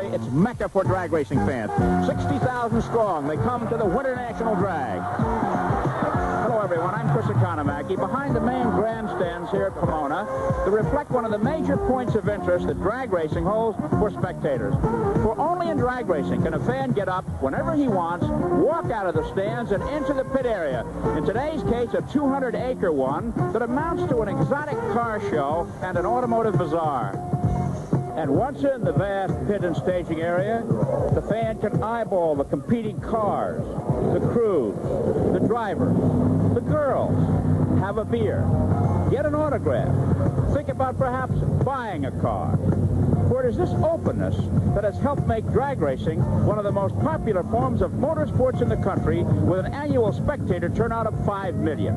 February, it's Mecca for drag racing fans. 60,000 strong. They come to the Winternational Drag. Hello, everyone. I'm Chris Economaki. Behind the main grandstands here at Pomona to reflect one of the major points of interest that drag racing holds for spectators. For only in drag racing can a fan get up whenever he wants, walk out of the stands and into the pit area. In today's case, a 200-acre one that amounts to an exotic car show and an automotive bazaar. And once in the vast pit and staging area, the fan can eyeball the competing cars, the crews, the drivers, the girls, have a beer, get an autograph, think about perhaps buying a car. For it is this openness that has helped make drag racing one of the most popular forms of motorsports in the country, with an annual spectator turnout of 5 million.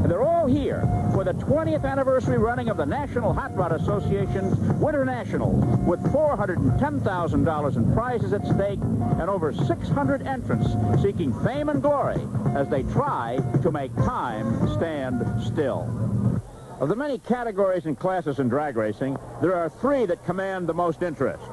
And they're all here for the 20th anniversary running of the National Hot Rod Association's Winternationals, with $410,000 in prizes at stake and over 600 entrants seeking fame and glory as they try to make time stand still. Of the many categories and classes in drag racing, there are 3 that command the most interest.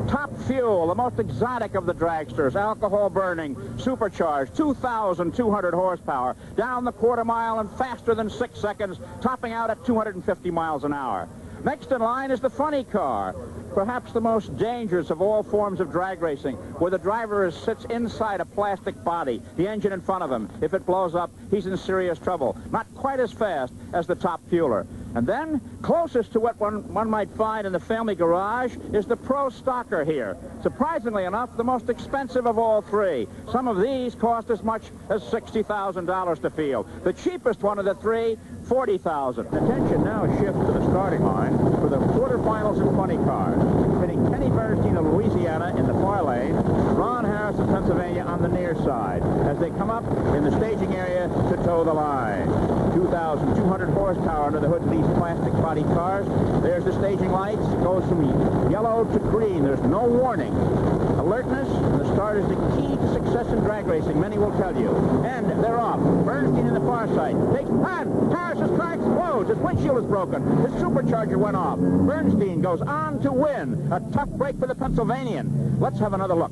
Top Fuel, the most exotic of the dragsters, alcohol burning, supercharged, 2,200 horsepower, down the quarter mile and faster than 6 seconds, topping out at 250 miles an hour. Next in line is the funny car, perhaps the most dangerous of all forms of drag racing, where the driver sits inside a plastic body, the engine in front of him. If it blows up, he's in serious trouble. Not quite as fast as the Top Fueler. And then, closest to what one might find in the family garage is the Pro Stocker here. Surprisingly enough, the most expensive of all 3. Some of these cost as much as $60,000 to field. The cheapest one of the 3, $40,000. Attention now shifts to the starting line for the quarterfinals in funny cars. Pitting Kenny Bernstein of Louisiana in the far lane, Ron Harris of Pennsylvania on the near side, as they come up in the staging area to toe the line. 2,200 horsepower under the hood of these plastic body cars. There's the staging lights. It goes from yellow to green. There's no warning. Alertness and the start is the key to success in drag racing, many will tell you. And they're off. Bernstein in the far side takes on. Harris's car explodes. His windshield is broken. His supercharger went off. Bernstein goes on to win. A tough break for the Pennsylvanian. Let's have another look.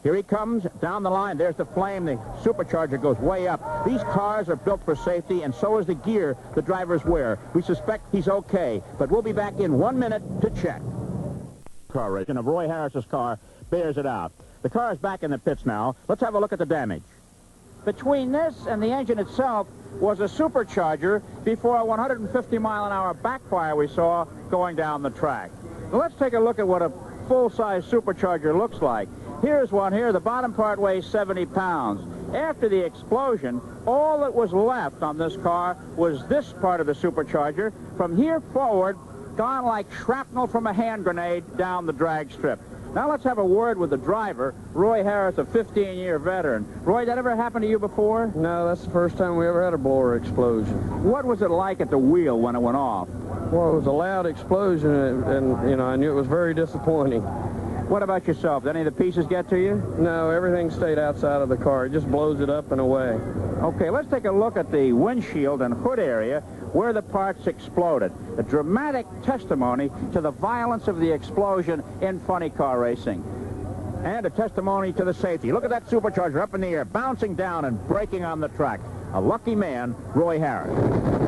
Here he comes down the line. There's the flame. The supercharger goes way up. These cars are built for safety, and so is the gear the drivers wear. We suspect he's okay, but we'll be back in 1 minute to check. Car race of Roy Harris's car bears it out. The car is back in the pits now. Let's have a look at the damage. Between this and the engine itself was a supercharger before a 150-mile-an-hour backfire we saw going down the track. Now let's take a look at what a full-size supercharger looks like. Here's one here. The bottom part weighs 70 pounds. After the explosion, all that was left on this car was this part of the supercharger. From here forward, gone like shrapnel from a hand grenade down the drag strip. Now let's have a word with the driver, Roy Harris, a 15-year veteran. Roy, that ever happened to you before? No, that's the first time we ever had a blower explosion. What was it like at the wheel when it went off? Well, it was a loud explosion, and you know, I knew it was very disappointing. What about yourself? Did any of the pieces get to you? No, everything stayed outside of the car. It just blows it up and away. Okay, let's take a look at the windshield and hood area where the parts exploded. A dramatic testimony to the violence of the explosion in funny car racing. And a testimony to the safety. Look at that supercharger up in the air, bouncing down and braking on the track. A lucky man, Roy Harris.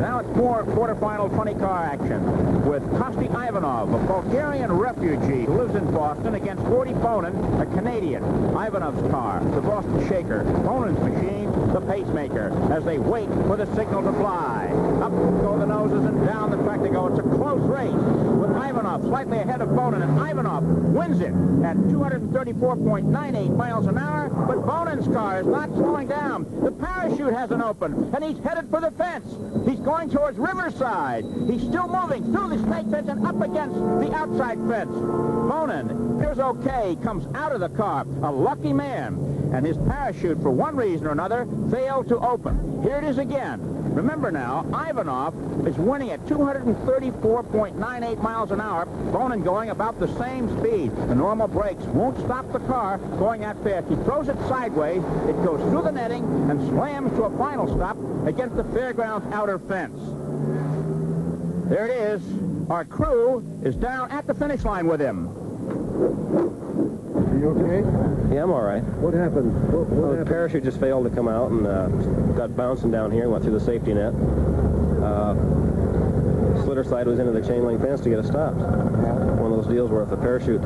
Now it's more quarterfinal funny car action with Kosti Ivanov, a Bulgarian refugee who lives in Boston, against Gordy Bonin, a Canadian. Ivanov's car, the Boston Shaker. Bonin's machine, the Pacemaker, as they wait for the signal to fly. Up go the noses and down the track they go. It's a close race with Ivanov slightly ahead of Bonin, and Ivanov wins it at 234.98 miles an hour, but Bonin's car is not slowing down. The parachute hasn't opened, and he's headed for the fence. He's going towards Riverside. He's still moving through the snake fence and up against the outside fence. Bonin appears okay. He comes out of the car, a lucky man, and his parachute, for one reason or another, failed to open. Here it is again. Remember now, Ivanov is winning at 234.98 miles an hour. Bonin going about the same speed. The normal brakes won't stop the car going that fast. He throws it sideways. It goes through the netting and slams to a final stop against the fairground's outer fence. There it is. Our crew is down at the finish line with him. Are you okay? Yeah, I'm all right. What happened? What Well, the happened? parachute just failed to come out and got bouncing down here and went through the safety net. Slitter side was into the chain link fence to get us stopped. One of those deals where if the parachute,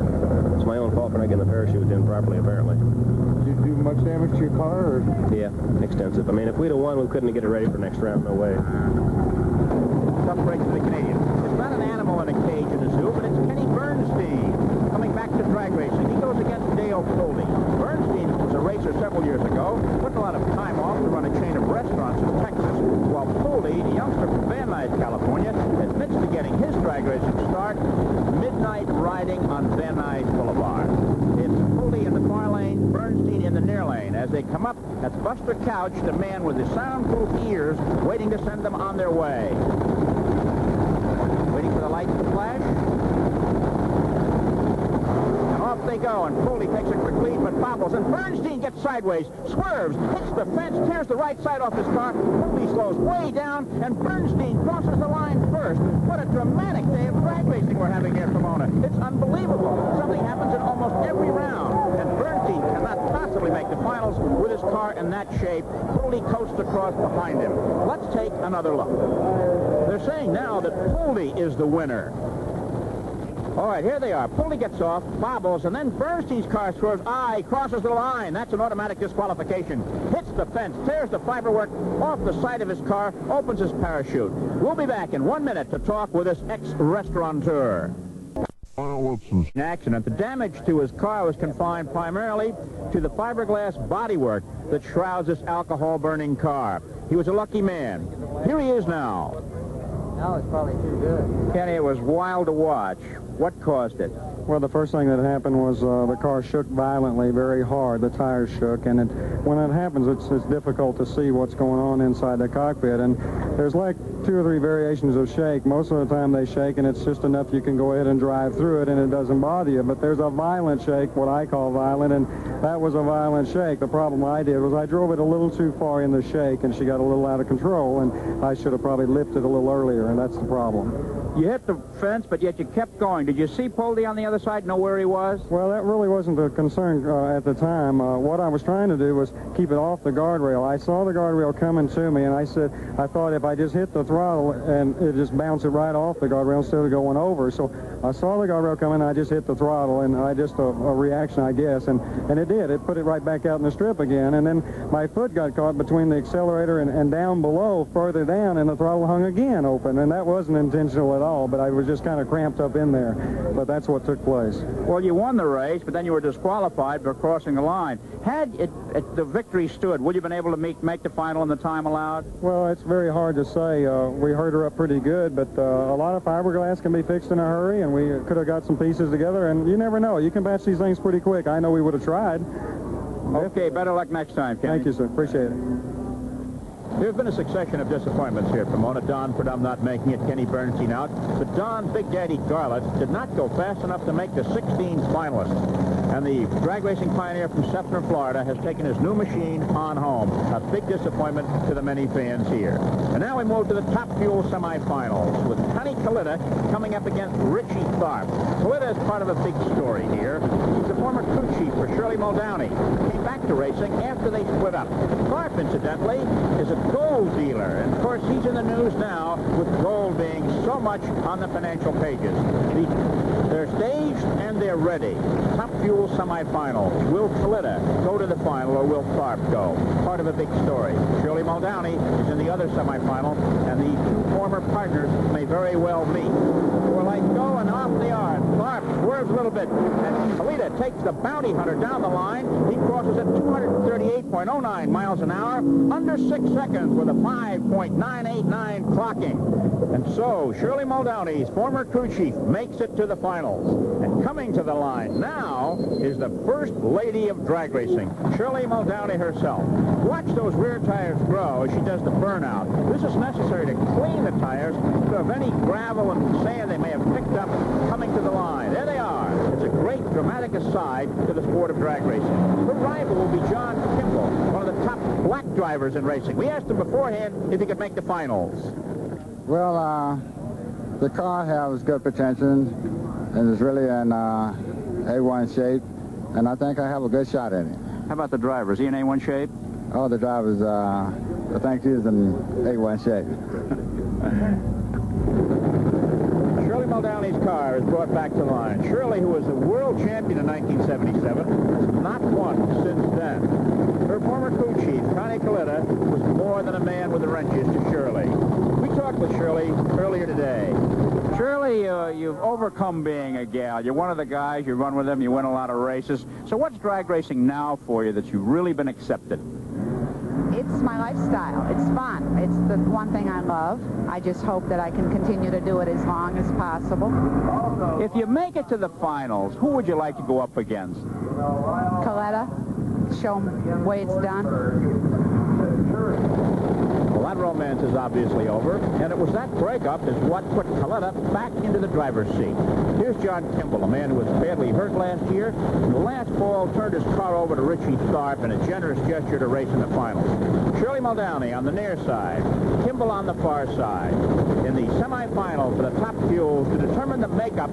it's my own fault for not getting the parachute in properly, apparently. Did you do much damage to your car? Or? Yeah, extensive. I mean, if we'd have won, we couldn't get it ready for next round. No way. Tough break for the Canadians. It's not an animal in a cage in a zoo, but it's Kenny Bernstein coming back to drag racing. He goes against Dale Foley. Bernstein was a racer several years ago, took a lot of time off to run a chain of restaurants in Texas, while Foley, the youngster from Van Nuys, California, admits to getting his drag racing start midnight riding on Van Nuys Boulevard. It's Foley in the far lane, Bernstein in the near lane. As they come up, that's Buster Couch, the man with the soundproof ears, waiting to send them on their way. Waiting for the lights to flash. And off they go, and Foley takes a quick lead, but bobbles, and Bernstein gets sideways, swerves, hits the fence, tears the right side off his car. Foley slows way down, and Bernstein crosses the line first. What a dramatic day of drag racing we're having here at Pomona. It's unbelievable. Something happens in almost every round, and Bernstein cannot possibly make the finals with his car in that shape. Foley coasts across behind him. Let's take another look. They're saying now that Foley is the winner. All right, here they are. Foley gets off, bobbles, and then Bernstein's car swerves. He crosses the line. That's an automatic disqualification. Hits the fence, tears the fiberwork off the side of his car, opens his parachute. We'll be back in 1 minute to talk with this ex-restaurateur. Accident. The damage to his car was confined primarily to the fiberglass bodywork that shrouds this alcohol-burning car. He was a lucky man. Here he is now. Now it's probably too good. Kenny, it was wild to watch. What caused it? Well, the first thing that happened was the car shook violently, very hard. The tires shook, and when it happens, it's difficult to see what's going on inside the cockpit. And there's like 2 or 3 variations of shake. Most of the time they shake, and it's just enough you can go ahead and drive through it, and it doesn't bother you. But there's a violent shake, what I call violent, and that was a violent shake. The problem I did was I drove it a little too far in the shake, and she got a little out of control, and I should have probably lifted a little earlier, and that's the problem. You hit the fence, but yet you kept going. Did you see Poldy on the other side, know where he was? Well, that really wasn't a concern at the time. What I was trying to do was keep it off the guardrail. I saw the guardrail coming to me, and I thought if I just hit the throttle and it just bounced it right off the guardrail instead of going over. So I saw the guardrail coming, and I just hit the throttle, and a reaction, I guess, and it did. It put it right back out in the strip again, and then my foot got caught between the accelerator and down below, further down, and the throttle hung again open, and that wasn't intentional at all, but I was just kind of cramped up in there. But that's what took place. Well, you won the race, but then you were disqualified for crossing the line. Had the victory stood, would you have been able to make the final in the time allowed? Well, it's very hard to say. We hurt her up pretty good, but a lot of fiberglass can be fixed in a hurry, and we could have got some pieces together, and you never know. You can patch these things pretty quick. I know we would have tried. Okay, better luck next time, Kenny. Thank you, sir. Appreciate it. There's been a succession of disappointments here at Pomona. Don Purdom not making it, Kenny Bernstein out. But Don Big Daddy Garlett did not go fast enough to make the 16 finalists. And the drag racing pioneer from Sefner, Florida, has taken his new machine on home. A big disappointment to the many fans here. And now we move to the Top Fuel semifinals with Connie Kalita coming up against Richie Tharp. Kalita is part of a big story here. He's the former crew chief for Shirley Muldowney. Came back to racing after they split up. Tharp, incidentally, is a gold dealer. And, of course, he's in the news now with gold being so much on the financial pages. They're staged and they're ready. Top Fuel semifinals. Will Kalita go to the final or will Tharp go? Part of a big story. Shirley Muldowney is in the other semifinal, and the two former partners may very well meet. Four lights go, and off they are. Tharp swerves a little bit, and Kalita takes the bounty hunter down the line. He crosses at 238.09 miles an hour, under 6 seconds with a 5.989 clocking. And so, Shirley Muldowney's former crew chief makes it to the finals. And coming to the line now is the first lady of drag racing, Shirley Muldowney herself. Watch those rear tires grow as she does the burnout. This is necessary to clean the tires of any gravel and sand they may have picked up coming to the line. There they are. It's a great dramatic aside to the sport of drag racing. Her rival will be John Kimball, one of the top black drivers in racing. We asked him beforehand if he could make the finals. Well, the car has good potential, and it's really an A1 shape, and I think I have a good shot at it. How about the driver? Is he in A1 shape? Oh, the driver's, I think he's in A1 shape. Shirley Muldowney's car is brought back to line. Shirley, who was the world champion in 1977, has not won since then. Her former crew chief, Connie Coletta, was more than a man with the wrenches to Shirley. We talked with Shirley earlier today. Shirley, you've overcome being a gal. You're one of the guys. You run with them. You win a lot of races. So what's drag racing now for you that you've really been accepted? It's my lifestyle. It's fun. It's the one thing I love. I just hope that I can continue to do it as long as possible. If you make it to the finals, who would you like to go up against? Coletta, show them the way it's done. Well, that romance is obviously over, and it was that breakup is what put Coletta back into the driver's seat. Here's John Kimball, a man who was badly hurt last year, and the last fall turned his car over to Richie Tharp in a generous gesture to race in the finals. Shirley Muldowney on the near side, Kimball on the far side. In the semifinals for the top fuels to determine the makeup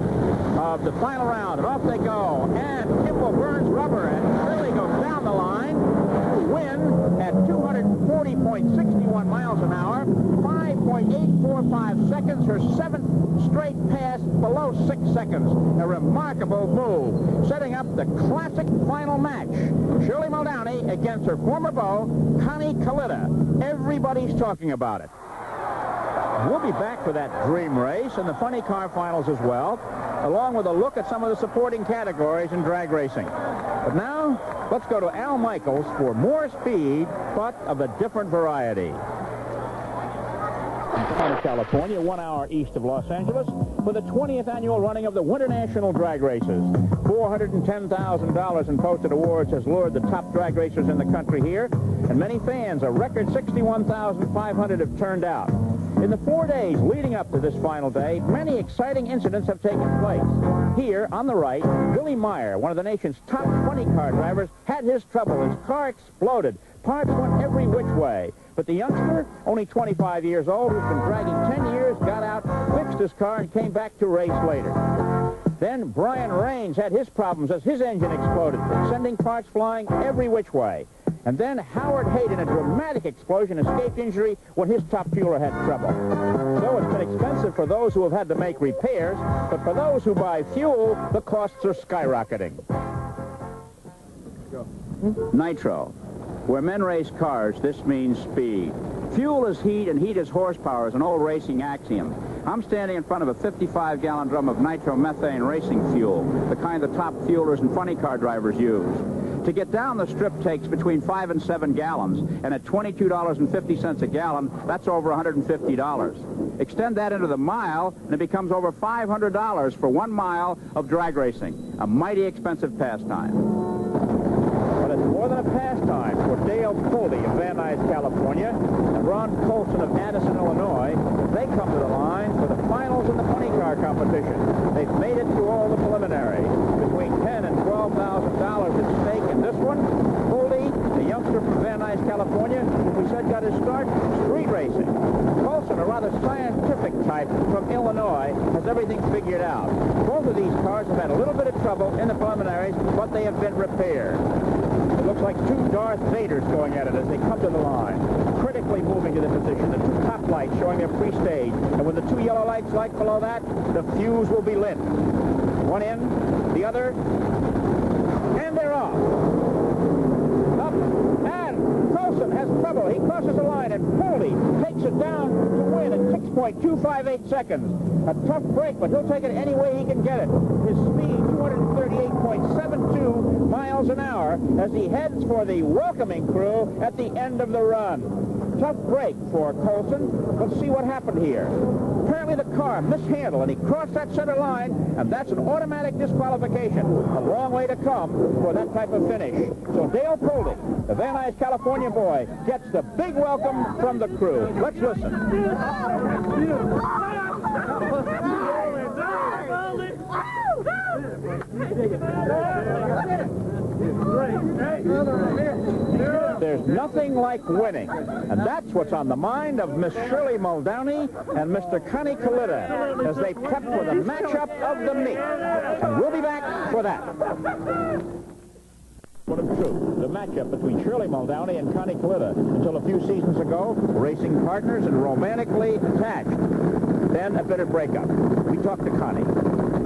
of the final round, and off they go. And Kimball burns rubber, and Shirley goes down the line to win at 240.61 miles an hour, 5.845 seconds, her 7th straight pass below 6 seconds. A remarkable move, setting up the classic final match. Shirley Muldowney against her former beau, Connie Coletta. Everybody's talking about it. We'll be back for that dream race and the funny car finals as well, along with a look at some of the supporting categories in drag racing. But now, let's go to Al Michaels for more speed, but of a different variety. California, 1 hour east of Los Angeles, for the 20th annual running of the Winternational Drag Races. $410,000 in posted awards has lured the top drag racers in the country here, and many fans, a record 61,500, have turned out. In the 4 days leading up to this final day, many exciting incidents have taken place. Here, on the right, Billy Meyer, one of the nation's top funny car drivers, had his trouble. His car exploded. Parts went every which way. But the youngster, only 25 years old, who's been dragging 10 years, got out, fixed his car, and came back to race later. Then Brian Raines had his problems as his engine exploded, sending parts flying every which way. And then Howard Hayden, a dramatic explosion, escaped injury when his top fueler had trouble. So it's been expensive for those who have had to make repairs, but for those who buy fuel, the costs are skyrocketing. Nitro. Where men race cars, this means speed. Fuel is heat, and heat is horsepower, is an old racing axiom. I'm standing in front of a 55-gallon drum of nitromethane racing fuel, the kind the top fuelers and funny car drivers use. To get down the strip takes between 5 and 7 gallons, and at $22.50 a gallon, that's over $150. Extend that into the mile, and it becomes over $500 for 1 mile of drag racing, a mighty expensive pastime. It's more than a pastime for Dale Pulte of Van Nuys, California, and Ron Colson of Addison, Illinois. They come to the line for the finals in the funny car competition. They've made it through all the preliminaries. Between $10,000 and $12,000 at stake in this one. Pulte, the youngster from Van Nuys, California, who we said got his start street racing. Colson, a rather scientific type from Illinois, has everything figured out. Both of these cars have had a little bit of trouble in the preliminaries, but they have been repaired. It looks like two Darth Vaders going at it as they come to the line. Critically moving to the position. The two top lights showing their pre-stage. And when the two yellow lights light below that, the fuse will be lit. One in, the other, and they're off. Up, and Colson has trouble. He crosses the line, and Pulte takes it down to win at 6.258 seconds. A tough break, but he'll take it any way he can get it. His speed, 238.72 miles an hour, as he heads for the welcoming crew at the end of the run. Tough break for Colson. Let's see what happened here. Apparently the car mishandled, and he crossed that center line, and that's an automatic disqualification. A long way to come for that type of finish. So Dale Pulte, the Van Nuys, California boy, gets the big welcome from the crew. Let's listen. there's nothing like winning. And that's what's on the mind of Miss Shirley Muldowney and Mr. Connie Kalita as they prep for the matchup of the meet. And we'll be back for that. What of truth, the matchup between Shirley Muldowney and Connie Kalita. Until a few seasons ago, racing partners and romantically attached. Then a bitter breakup. We talked to Connie.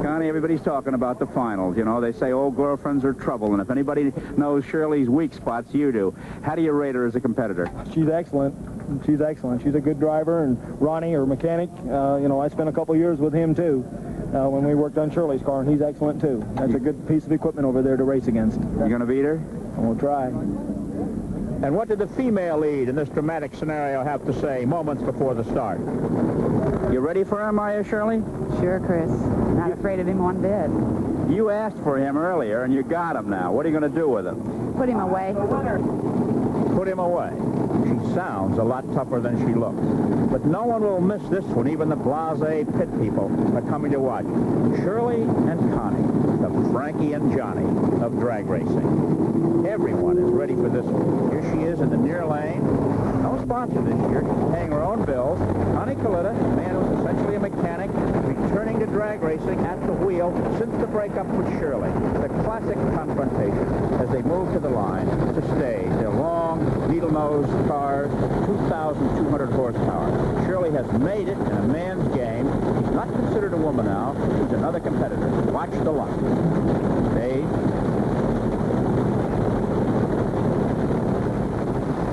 Connie, everybody's talking about the finals. You know, they say old girlfriends are trouble, and if anybody knows Shirley's weak spots, you do. How do you rate her as a competitor? She's excellent. She's excellent. She's a good driver, and Ronnie, her mechanic, you know, I spent a couple years with him, too, when we worked on Shirley's car, and he's excellent, too. That's a good piece of equipment over there to race against. You going to beat her? We'll try. And what did the female lead in this dramatic scenario have to say moments before the start? You ready for him, are you, Shirley? Sure, Chris. Not afraid of him one bit. You asked for him earlier, and you got him now. What are you going to do with him? Put him away. Put him away. She sounds a lot tougher than she looks. But no one will miss this one. Even the blasé pit people are coming to watch. Shirley and Connie, the Frankie and Johnny of drag racing. Everyone is ready for this one. Here she is in the near lane. No sponsor this year. She's paying her own bills. Connie Kalita, a man who's essentially a mechanic, returning to drag racing at the wheel since the breakup with Shirley. The classic confrontation as they move to the line to stage their long, needle-nosed cars, 2,200 horsepower. Shirley has made it in a man's game. She's not considered a woman now. She's another competitor. Watch the luck. Stage.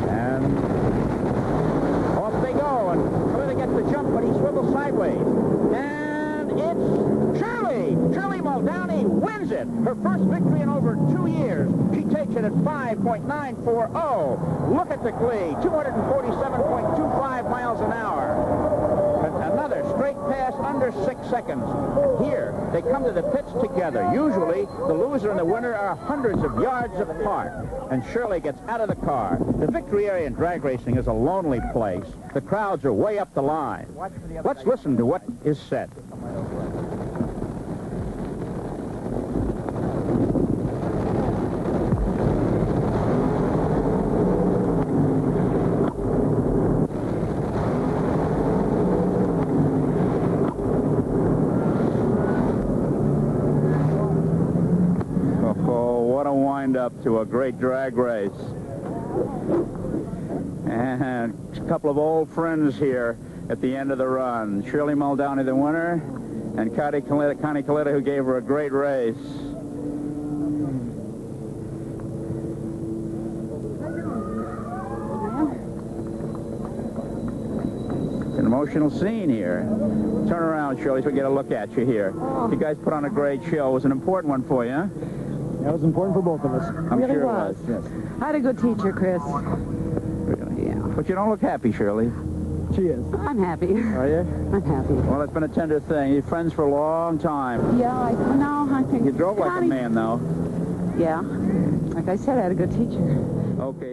And off they go. And Kalita gets the jump, but he swivels sideways. And it's Shirley! Shirley Muldowney wins it. Her first victory in over 2 years. She takes it at 5.940. Look at the glee. 247.25 miles an hour. Another straight pass under 6 seconds. Here, they come to the pits together. Usually, the loser and the winner are hundreds of yards apart. And Shirley gets out of the car. The victory area in drag racing is a lonely place. The crowds are way up the line. Let's listen to what is said. Up to a great drag race. And a couple of old friends here at the end of the run. Shirley Muldowney, the winner, and Connie Kalita, who gave her a great race. It's an emotional scene here. Turn around, Shirley, so we get a look at you here. You guys put on a great show. It was an important one for you, huh? That was important for both of us. I'm really sure it was. Yes. I had a good teacher, Chris. Really? Yeah. But you don't look happy, Shirley. She is. I'm happy. Are you? I'm happy. Well, it's been a tender thing. You're friends for a long time. Yeah, I think... You drove like a man, though. Yeah. Like I said, I had a good teacher.